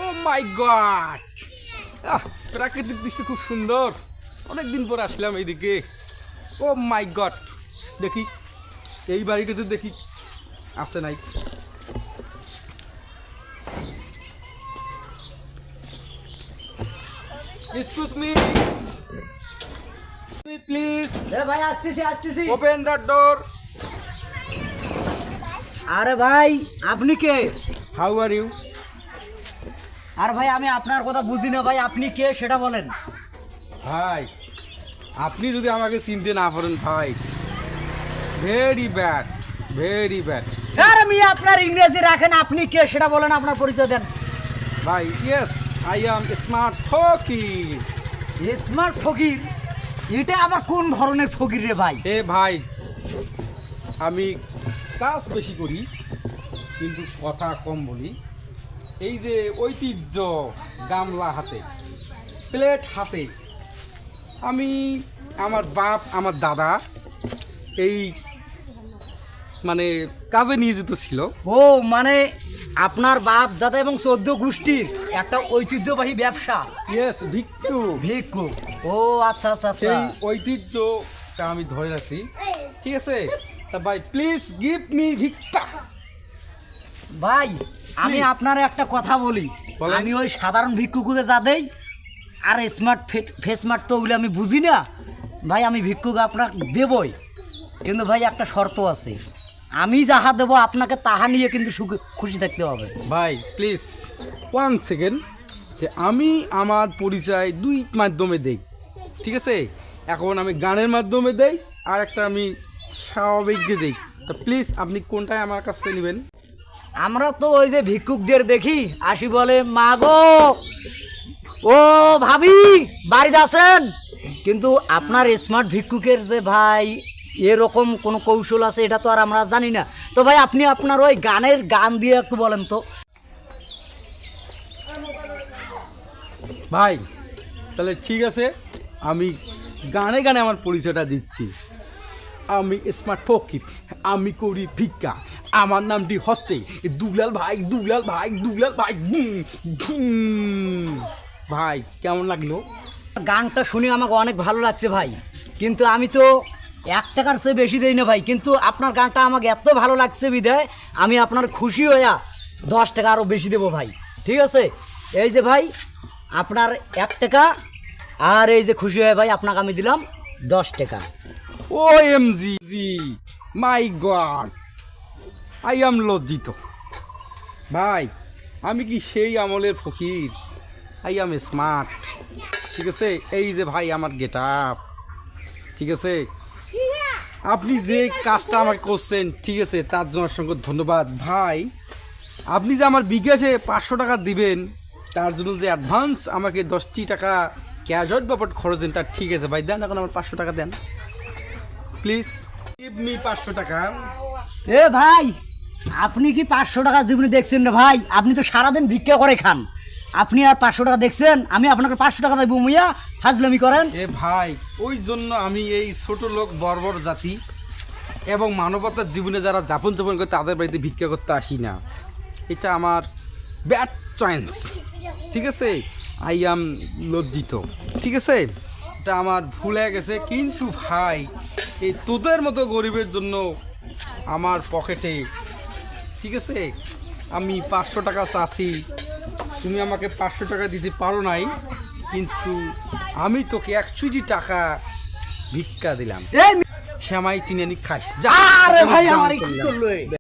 ও মাই god, প্রাকৃতিক দৃশ্য খুব সুন্দর। অনেকদিন পর আসলাম এইদিকে। ও মাই গড, দেখি এই বাড়িটাতে দেখি আছে নাই। এক্সকিউজ মি প্লিজ, ভাই আসতেছি। Open the door. আরে ভাই আপনি কে? How are you? আর ভাই আমি আপনার কথা বুঝি না ভাই, আপনি কে সেটা বলেন। ভাই আপনি যদি আমাকে চিনতে না পারেন ভাই, very bad, very bad. Sir আমি আপনার ইংরেজি রাখেন, আপনি কে সেটা বলেন, আপনার পরিচয় দেন। ভাই ইয়েস, আই অ্যাম স্মার্ট ফকির। স্মার্ট ফকির? এটা আবার কোন ধরনের ফকির রে ভাই? এ ভাই, আমি কাজ বেশি করি কিন্তু কথা কম বলি। এই যে ঐতিহ্য, গামলা হাতে, প্লেট হাতে, আমি আমার বাপ আমার দাদা এই মানে কাজে নিয়োজিত ছিল। ও মানে আপনার বাপ দাদা এবং 14 গোষ্ঠীর একটা ঐতিহ্যবাহী ব্যবসা। ইয়েস, ভিক্ষু। ভিক্ষু? ও আচ্ছা আচ্ছা আচ্ছা। সেই ঐতিহ্যটা আমি ধরে আছি, ঠিক আছে? তা ভাই প্লিজ গিভ মি ভিক্ষা। ভাই আমি আপনার একটা কথা বলি, বলেন। আমি ওই সাধারণ ভিক্ষুকুকে যা দেই আর স্মার্ট ফেসমার্ট তো ওগুলো আমি বুঝি না ভাই। আমি ভিক্ষুকে আপনার দেবই, কিন্তু ভাই একটা শর্ত আছে, আমি যাহা দেবো আপনাকে তাহা নিয়ে কিন্তু সুখে খুশি থাকতে হবে। ভাই প্লিজ ওয়ান সেকেন্ড, যে আমি আমার পরিচয় দুই মাধ্যমে দেই, ঠিক আছে? এখন আমি গানের মাধ্যমে দেই, আর একটা আমি স্বাভাবিক দিয়ে দেই। তো প্লিজ আপনি কোনটায় আমার কাছ থেকে নেবেন? আমরা তো ওই যে ভিক্ষুকদের দেখি আসি বলে মা গো, ও ভাবি বাড়িতে আছেন, কিন্তু আপনার স্মার্ট ভিক্ষুকের যে ভাই এরকম কোনো কৌশল আছে এটা তো আর আমরা জানি না। তো ভাই আপনি আপনার ওই গানের গান দিয়ে একটু বলেন তো। ভাই তাহলে ঠিক আছে, আমি গানে গানে আমার পরিচয়টা দিচ্ছি। আমি স্মার্ট ফকির, আমি করি ভিক্ষা, আমার নামটি হচ্ছে দুলাল ভাই, দুলাল ভাই, দুলাল ভাই। ভাই কেমন লাগলো? গানটা শুনে আমাকে অনেক ভালো লাগছে ভাই, কিন্তু আমি তো 1 টাকার চেয়ে বেশি দেই না ভাই, কিন্তু আপনার গানটা আমাকে এত ভালো লাগছে বিধায় আমি আপনার খুশি হইয়া 10 টাকা আরও বেশি দেবো ভাই, ঠিক আছে? এই যে ভাই আপনার 1 টাকা, আর এই যে খুশি হয়ে ভাই আপনাকে আমি দিলাম 10 টাকা। O M G G, my god, I am লজ্জিত। ভাই আমি কি সেই আমলের ফকির? আই এম স্মার্ট, ঠিক আছে? এই যে ভাই আমার গেট আপ, ঠিক আছে? আপনি যে কাজটা আমাকে করছেন, ঠিক আছে, তার জন্য অসংখ্য ধন্যবাদ। ভাই আপনি যে আমার বিকাশে 500 টাকা দিবেন, তার জন্য যে অ্যাডভান্স আমাকে 10টি টাকা ক্যাশ বাবদ খরচ দেন, তার ঠিক আছে ভাই, দেন এখন আমার 500 টাকা দেন প্লিজ, গিভ মি 500 টাকা। এ ভাই আপনি কি 500 টাকা জীবনে দেখছেন না ভাই? আপনি তো সারাদিন ভিক্ষা করে খান, আপনি আর 500 টাকা দেখছেন? আমি আপনাকে 500 টাকা দেবো মুইয়া, ফাজলামি করেন? এ ভাই ওই জন্য আমি এই ছোট লোক বর্বর জাতি এবং মানবতার জীবনে যারা যাপন করে তাদের বাড়িতে ভিক্ষা করতে আসি না। এটা আমার ব্যাড চয়েস, ঠিক আছে? আই অ্যাম লজ্জিত, ঠিক আছে? এটা আমার ভুল হয়ে গেছে। কিন্তু ভাই এই তোদের মতো গরিবের জন্য আমার পকেটে, ঠিক আছে, আমি 500 টাকা চাচ্ছি, তুমি আমাকে 500 টাকা দিতে পারো নাই, কিন্তু আমি তোকে 100 টাকা ভিক্ষা দিলাম। এই শ্যামাই চিনি খাস যা। আরে ভাই আমার কি করলো?